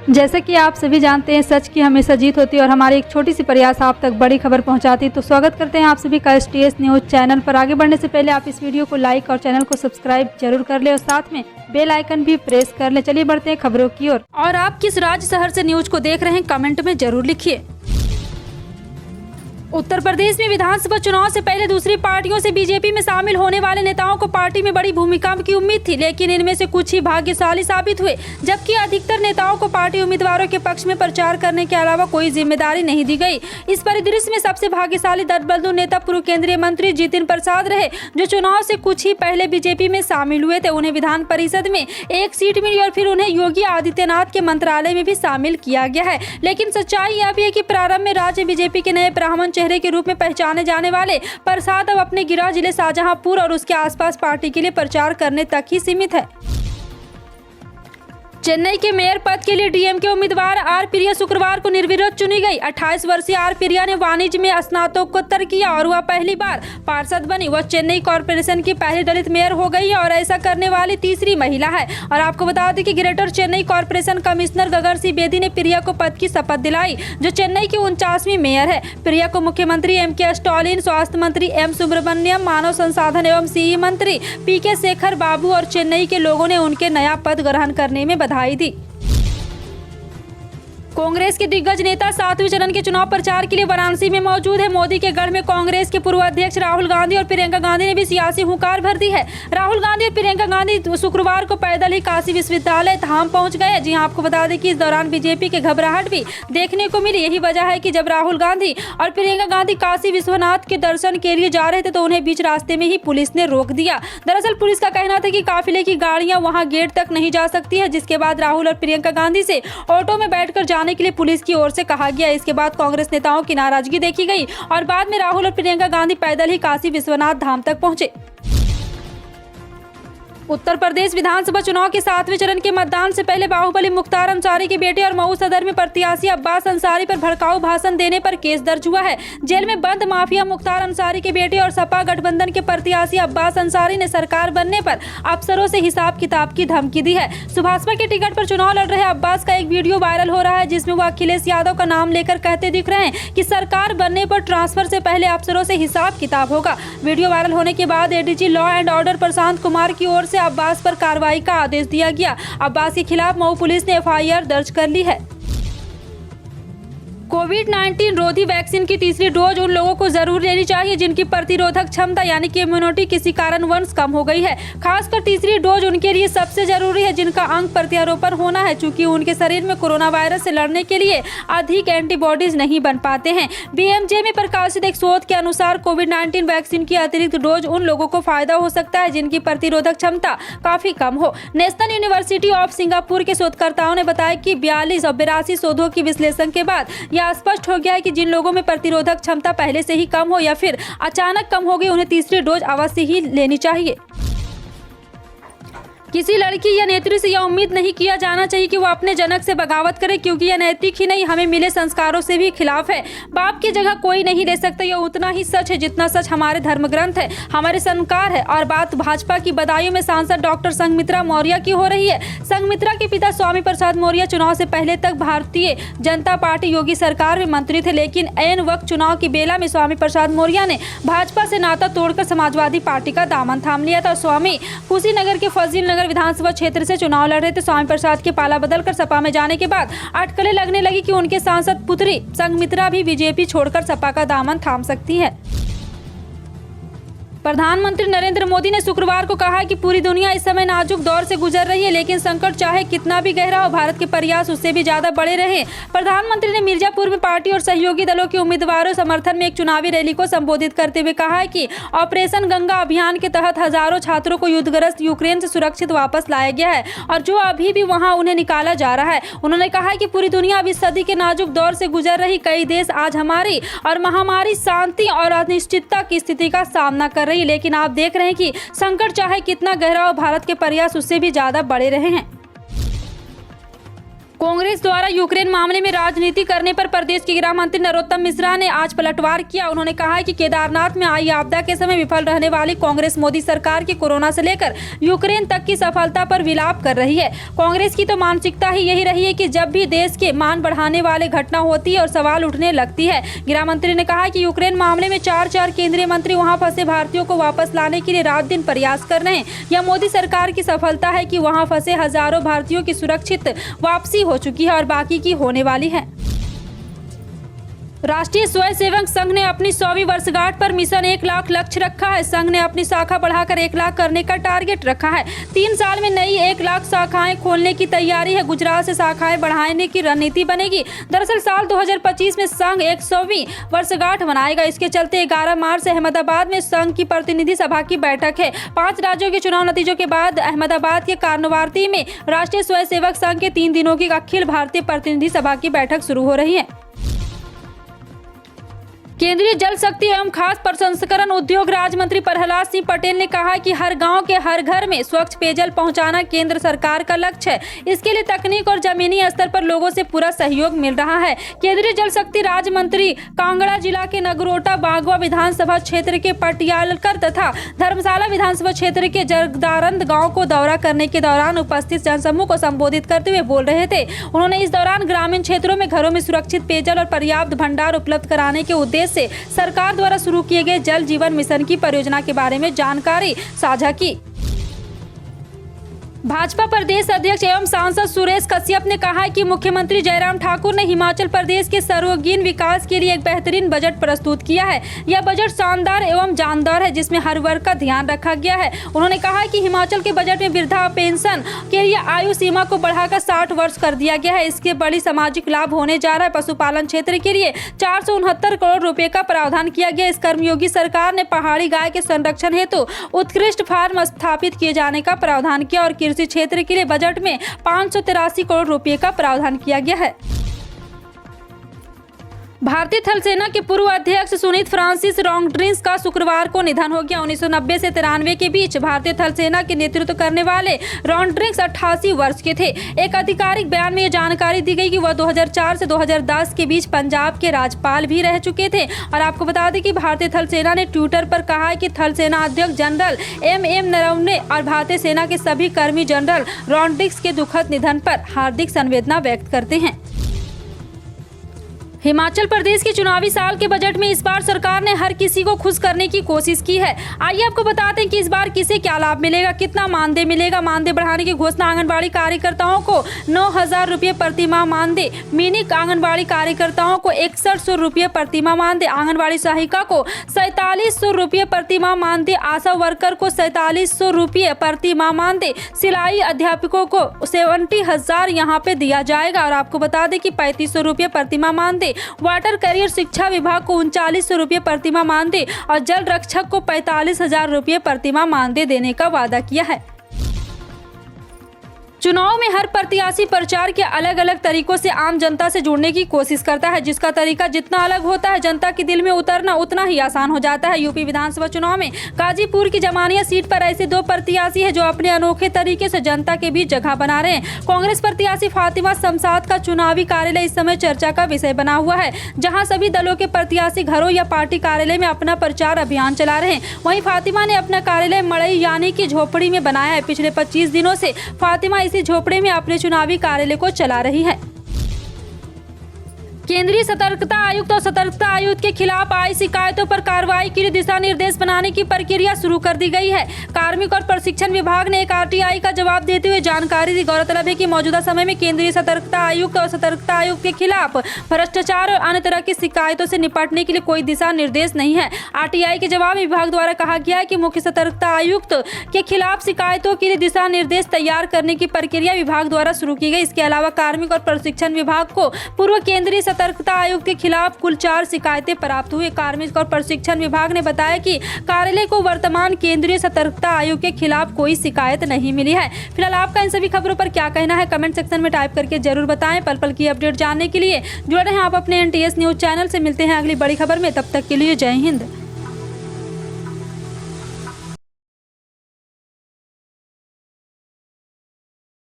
जैसे कि आप सभी जानते हैं, सच की हमेशा जीत होती है और हमारी एक छोटी सी प्रयास आप तक बड़ी खबर पहुंचाती है। तो स्वागत करते हैं आप सभी का STS न्यूज़ चैनल पर। आगे बढ़ने से पहले आप इस वीडियो को लाइक और चैनल को सब्सक्राइब जरूर कर ले और साथ में बेल आइकन भी प्रेस कर ले। चलिए बढ़ते हैं खबरों की ओर। और आप किस राज्य शहर से न्यूज को देख रहे हैं, कमेंट में जरूर लिखिए। उत्तर प्रदेश में विधानसभा चुनाव से पहले दूसरी पार्टियों से बीजेपी में शामिल होने वाले नेताओं को पार्टी में बड़ी भूमिका की उम्मीद थी, लेकिन इनमें से कुछ ही भाग्यशाली साबित हुए, जबकि अधिकतर नेताओं को पार्टी उम्मीदवारों के पक्ष में प्रचार करने के अलावा कोई जिम्मेदारी नहीं दी गई। इस परिदृश्य में सबसे भाग्यशाली दलबदलू नेता पूर्व केंद्रीय मंत्री जितिन प्रसाद रहे, जो चुनाव से कुछ ही पहले बीजेपी में शामिल हुए थे। उन्हें विधान परिषद में एक सीट मिली और फिर उन्हें योगी आदित्यनाथ के मंत्रालय में भी शामिल किया गया है। लेकिन सच्चाई यह भी है कि प्रारंभ में राज्य बीजेपी के नए ब्राह्मण चेहरे के रूप में पहचाने जाने वाले प्रसाद अब अपने गिरा जिले शाहजहांपुर और उसके आसपास पार्टी के लिए प्रचार करने तक ही सीमित है। चेन्नई के मेयर पद के लिए डीएमके उम्मीदवार आर प्रिया शुक्रवार को निर्विरोध चुनी गई। 28 वर्षीय आर प्रिया ने वाणिज्य में स्नातकोत्तर किया और वह पहली बार पार्षद बनी। वह चेन्नई कॉर्पोरेशन की पहली दलित मेयर हो गई है और ऐसा करने वाली तीसरी महिला है। और आपको बता दें कि greater Chennai corporation commissioner Ghaggar Singh Bedi ने प्रिया को पद की शपथ दिलाई, जो चेन्नई की 49वीं मेयर है। प्रिया को मुख्यमंत्री MK स्टालिन, स्वास्थ्य मंत्री M सुब्रमण्यम, मानव संसाधन एवं CE मंत्री PK शेखर बाबू और चेन्नई के लोगों ने उनके नया पद ग्रहण करने में बधाई दी। कांग्रेस के दिग्गज नेता 7वें चरण के चुनाव प्रचार के लिए वाराणसी में मौजूद है। मोदी के गढ़ में कांग्रेस के पूर्व अध्यक्ष राहुल गांधी और प्रियंका गांधी ने भी सियासी हुंकार भर दी है। राहुल गांधी और प्रियंका गांधी शुक्रवार को पैदल ही काशी विश्वविद्यालय धाम पहुंच गए। जी हां, आपको बता दें कि इस दौरान बीजेपी के घबराहट भी देखने को मिली। यही वजह है कि जब राहुल गांधी और प्रियंका गांधी काशी विश्वनाथ के दर्शन के लिए जा रहे थे तो उन्हें बीच रास्ते में ही पुलिस ने रोक दिया। दरअसल पुलिस का कहना था कि काफिले की गाड़ियां वहां गेट तक नहीं जा सकती है, जिसके बाद राहुल और प्रियंका गांधी से ऑटो में बैठकर जाने के लिए पुलिस की ओर से कहा गया। इसके बाद कांग्रेस नेताओं की नाराजगी देखी गई और बाद में राहुल और प्रियंका गांधी पैदल ही काशी विश्वनाथ धाम तक पहुंचे। उत्तर प्रदेश विधानसभा चुनाव के 7वें चरण के मतदान से पहले बाहुबली मुख्तार अंसारी के बेटे और मऊ सदर में प्रत्याशी अब्बास अंसारी पर भड़काऊ भाषण देने पर केस दर्ज हुआ है। जेल में बंद माफिया मुख्तार अंसारी के बेटे और सपा गठबंधन के प्रत्याशी अब्बास अंसारी ने सरकार बनने पर अफसरों से हिसाब किताब की धमकी दी है। सुभाषपा के टिकट पर चुनाव लड़ रहे अब्बास का एक वीडियो वायरल हो रहा है, जिसमें वो अखिलेश यादव का नाम लेकर कहते दिख रहे हैं कि सरकार बनने पर ट्रांसफर से पहले अफसरों से हिसाब किताब होगा। वीडियो वायरल होने के बाद ADG law and order Prashant Kumar की ओर से अब्बास पर कार्रवाई का आदेश दिया गया। अब्बास के खिलाफ मऊ पुलिस ने FIR दर्ज कर ली है। कोविड-19 रोधी वैक्सीन की तीसरी डोज उन लोगों को जरूर लेनी चाहिए जिनकी प्रतिरोधक क्षमता यानी कि इम्यूनिटी किसी कारणवश कम हो गई है। खासकर तीसरी डोज उनके लिए सबसे जरूरी है जिनका अंग प्रत्यारोपण होना है, चूंकि उनके शरीर में कोरोना वायरस से लड़ने के लिए अधिक एंटीबॉडीज नहीं बन पाते हैं। BMJ में प्रकाशित एक शोध के अनुसार कोविड-19 वैक्सीन की अतिरिक्त डोज उन लोगों को फायदा हो सकता है जिनकी प्रतिरोधक क्षमता काफी कम हो। नेशनल यूनिवर्सिटी ऑफ सिंगापुर के शोधकर्ताओं ने बताया कि 42 और 82 शोधों की विश्लेषण के बाद यह स्पष्ट हो गया है कि जिन लोगों में प्रतिरोधक क्षमता पहले से ही कम हो या फिर अचानक कम हो गई, उन्हें तीसरी डोज अवश्य ही लेनी चाहिए। किसी लड़की या नेत्री से यह उम्मीद नहीं किया जाना चाहिए कि वो अपने जनक से बगावत करे, क्योंकि यह नैतिक ही नहीं हमें मिले संस्कारों से भी खिलाफ है। बाप की जगह कोई नहीं ले सकता, यह उतना ही सच है जितना सच हमारे धर्म ग्रंथ है, हमारे संस्कार है। और बात भाजपा की बदायूं में सांसद डॉक्टर संघमित्रा मौर्य की हो रही है। संघमित्रा के पिता स्वामी प्रसाद मौर्य चुनाव से पहले तक भारतीय जनता पार्टी योगी सरकार में मंत्री थे, लेकिन ऐन वक्त चुनाव की बेला में स्वामी प्रसाद मौर्य ने भाजपा से नाता तोड़कर समाजवादी पार्टी का दामन थाम लिया था। स्वामी कुशीनगर के फजील नगर विधानसभा क्षेत्र से चुनाव लड़ रहे थे। स्वामी प्रसाद के पाला बदलकर सपा में जाने के बाद अटकलें लगने लगी कि उनके सांसद पुत्री संघमित्रा भी बीजेपी छोड़कर सपा का दामन थाम सकती है। प्रधानमंत्री नरेंद्र मोदी ने शुक्रवार को कहा कि पूरी दुनिया इस समय नाजुक दौर से गुजर रही है, लेकिन संकट चाहे कितना भी गहरा हो, भारत के प्रयास उससे भी ज्यादा बड़े रहे। प्रधानमंत्री ने मिर्जापुर में पार्टी और सहयोगी दलों के उम्मीदवारों समर्थन में एक चुनावी रैली को संबोधित करते हुए कहा है कि ऑपरेशन गंगा अभियान के तहत हजारों छात्रों को युद्धग्रस्त यूक्रेन से सुरक्षित वापस लाया गया है और जो अभी भी वहां उन्हें निकाला जा रहा है। उन्होंने कहा कि पूरी दुनिया अब इस सदी के नाजुक दौर से गुजर रही, कई देश आज हमारी और महामारी, शांति और अनिश्चितता की स्थिति का सामना कर रही, लेकिन आप देख रहे हैं कि संकट चाहे कितना गहरा हो, भारत के प्रयास उससे भी ज्यादा बड़े रहे हैं। कांग्रेस द्वारा यूक्रेन मामले में राजनीति करने पर प्रदेश के गृह मंत्री नरोत्तम मिश्रा ने आज पलटवार किया। उन्होंने कहा कि केदारनाथ में आई आपदा के समय विफल रहने वाली कांग्रेस मोदी सरकार की कोरोना से लेकर यूक्रेन तक की सफलता पर विलाप कर रही है। कांग्रेस की तो मानसिकता ही यही रही है कि जब भी देश के मान बढ़ाने वाले घटना होती है और सवाल उठने लगती है। गृह मंत्री ने कहा कि यूक्रेन मामले में चार केंद्रीय मंत्री वहां फंसे भारतीयों को वापस लाने के लिए रात दिन प्रयास कर रहे हैं। यह मोदी सरकार की सफलता है कि वहां फंसे हजारों भारतीयों की सुरक्षित वापसी हो चुकी है और बाकी की होने वाली है। राष्ट्रीय स्वयंसेवक संघ ने अपनी 100वीं वर्षगांठ पर मिशन 1 लाख लक्ष्य रखा है। संघ ने अपनी शाखा बढ़ाकर 1 लाख करने का टारगेट रखा है। 3 साल में नई 1 लाख शाखाएं खोलने की तैयारी है। गुजरात से शाखाएं बढ़ाने की रणनीति बनेगी। दरअसल साल 2025 में संघ 100वीं वर्षगांठ मनाएगा। इसके चलते 11 मार्च से अहमदाबाद में संघ की प्रतिनिधि सभा की बैठक है। 5 राज्यों के चुनाव नतीजों के बाद अहमदाबाद के कर्णवाती में राष्ट्रीय स्वयंसेवक संघ के 3 दिनों की अखिल भारतीय प्रतिनिधि सभा की बैठक शुरू हो रही है। केंद्रीय जल शक्ति एवं खास प्रसंस्करण उद्योग राज्य मंत्री प्रहलाद सिंह पटेल ने कहा कि हर गांव के हर घर में स्वच्छ पेयजल पहुंचाना केंद्र सरकार का लक्ष्य है। इसके लिए तकनीक और जमीनी स्तर पर लोगों से पूरा सहयोग मिल रहा है। केंद्रीय जल शक्ति राज्य मंत्री कांगड़ा जिला के नगरोटा बागवा विधानसभा क्षेत्र के पटियालकर तथा धर्मशाला विधानसभा क्षेत्र के जगदारंद गाँव को दौरा करने के दौरान उपस्थित जनसमूह को संबोधित करते हुए बोल रहे थे। उन्होंने इस दौरान ग्रामीण क्षेत्रों में घरों में सुरक्षित पेयजल और पर्याप्त भंडार उपलब्ध कराने के उद्देश्य से सरकार द्वारा शुरू किए गए जल जीवन मिशन की परियोजना के बारे में जानकारी साझा की। भाजपा प्रदेश अध्यक्ष एवं सांसद सुरेश कश्यप ने कहा कि मुख्यमंत्री जयराम ठाकुर ने हिमाचल प्रदेश के सर्वांगीण विकास के लिए एक बेहतरीन बजट प्रस्तुत किया है। यह बजट शानदार एवं जानदार है जिसमें हर वर्ग का ध्यान रखा गया है। उन्होंने कहा कि हिमाचल के बजट में वृद्धा पेंशन के लिए आयु सीमा को बढ़ाकर 60 वर्ष कर दिया गया है। इसके बड़ी सामाजिक लाभ होने जा रहा है। पशुपालन क्षेत्र के लिए 469 करोड़ रुपए का प्रावधान किया गया। इस कर्मयोगी सरकार ने पहाड़ी गाय के संरक्षण हेतु उत्कृष्ट फार्म स्थापित किए जाने का प्रावधान किया और कृषि क्षेत्र के लिए बजट में 583 करोड़ रुपए का प्रावधान किया गया है। भारतीय थल सेना के पूर्व अध्यक्ष सुनीत फ्रांसिस रॉन्ड्रिग्स का शुक्रवार को निधन हो गया। 1990 से 93 के बीच भारतीय थल सेना के नेतृत्व करने वाले रॉन्ड्रिग्स 88 वर्ष के थे। एक आधिकारिक बयान में यह जानकारी दी गई कि वह 2004 से 2010 के बीच पंजाब के राज्यपाल भी रह चुके थे। और आपको बता दें कि भारतीय थल सेना ने ट्विटर पर कहा है कि थल सेना अध्यक्ष जनरल MM नरवणे और भारतीय सेना के सभी कर्मी जनरल रॉन्ड्रिग्स के दुखद निधन पर हार्दिक संवेदना व्यक्त करते हैं। हिमाचल प्रदेश के चुनावी साल के बजट में इस बार सरकार ने हर किसी को खुश करने की कोशिश की है। आइए आपको बताते हैं कि इस बार किसे क्या लाभ मिलेगा, कितना मानदेय मिलेगा। मानदेय बढ़ाने की घोषणा आंगनबाड़ी कार्यकर्ताओं को 9,000 रुपये प्रति माह मानदेय, मिनी आंगनबाड़ी कार्यकर्ताओं को 6100 रुपये प्रति माह मानदेय, आंगनबाड़ी सहायिका को 4700 रुपये प्रति माह मानदेय, आशा वर्कर को 4700 रुपये प्रति माह मानदेय, सिलाई अध्यापकों को 70,000 यहाँ पे दिया जाएगा। और आपको बता दें कि 3500 रुपये प्रति माह मानदेय, वाटर कैरियर शिक्षा विभाग को 3900 रुपये प्रति माह मानदेय और जल रक्षक को 45,000 रुपये प्रति माह मानदेय देने का वादा किया है। चुनाव में हर प्रत्याशी प्रचार के अलग अलग तरीकों से आम जनता से जुड़ने की कोशिश करता है। जिसका तरीका जितना अलग होता है, जनता के दिल में उतरना उतना ही आसान हो जाता है। यूपी विधानसभा चुनाव में गाजीपुर की जमानिया सीट पर ऐसे 2 प्रत्याशी हैं जो अपने अनोखे तरीके से जनता के बीच जगह बना रहे हैं। कांग्रेस प्रत्याशी फातिमा शमशाद का चुनावी कार्यालय इस समय चर्चा का विषय बना हुआ है, जहाँ सभी दलों के प्रत्याशी घरों या पार्टी कार्यालय में अपना प्रचार अभियान चला रहे हैं। वहीं फातिमा ने अपना कार्यालय मड़ई यानी कि झोपड़ी में बनाया है। पिछले 25 दिनों से फातिमा इसी झोपड़े में अपने चुनावी कार्यालय को चला रही है। केंद्रीय सतर्कता आयुक्त और सतर्कता आयुक्त के खिलाफ आई शिकायतों पर कार्रवाई के लिए दिशा निर्देश बनाने की प्रक्रिया शुरू कर दी गई है। कार्मिक और प्रशिक्षण विभाग ने एक RTI का जवाब देते हुए जानकारी दी। गौरतलब है कि मौजूदा समय में केंद्रीय सतर्कता आयुक्त और सतर्कता आयुक्त के खिलाफ भ्रष्टाचार और अन्य तरह की शिकायतों से निपटने के लिए कोई दिशा निर्देश नहीं है। RTI के जवाब में विभाग द्वारा कहा गया है कि मुख्य सतर्कता आयुक्त के खिलाफ शिकायतों के लिए दिशा निर्देश तैयार करने की प्रक्रिया विभाग द्वारा शुरू की गई। इसके अलावा कार्मिक और प्रशिक्षण विभाग को पूर्व केंद्रीय सतर्कता आयुक्त के खिलाफ कुल 4 शिकायतें प्राप्त हुई। कार्मिक और प्रशिक्षण विभाग ने बताया कि कार्यालय को वर्तमान केंद्रीय सतर्कता आयुक्त के खिलाफ कोई शिकायत नहीं मिली है। फिलहाल आपका इन सभी खबरों पर क्या कहना है, कमेंट सेक्शन में टाइप करके जरूर बताएं। पल पल की अपडेट जानने के लिए जुड़े रहें आप अपने NTS न्यूज चैनल से। मिलते हैं अगली बड़ी खबर में, तब तक के लिए जय हिंद।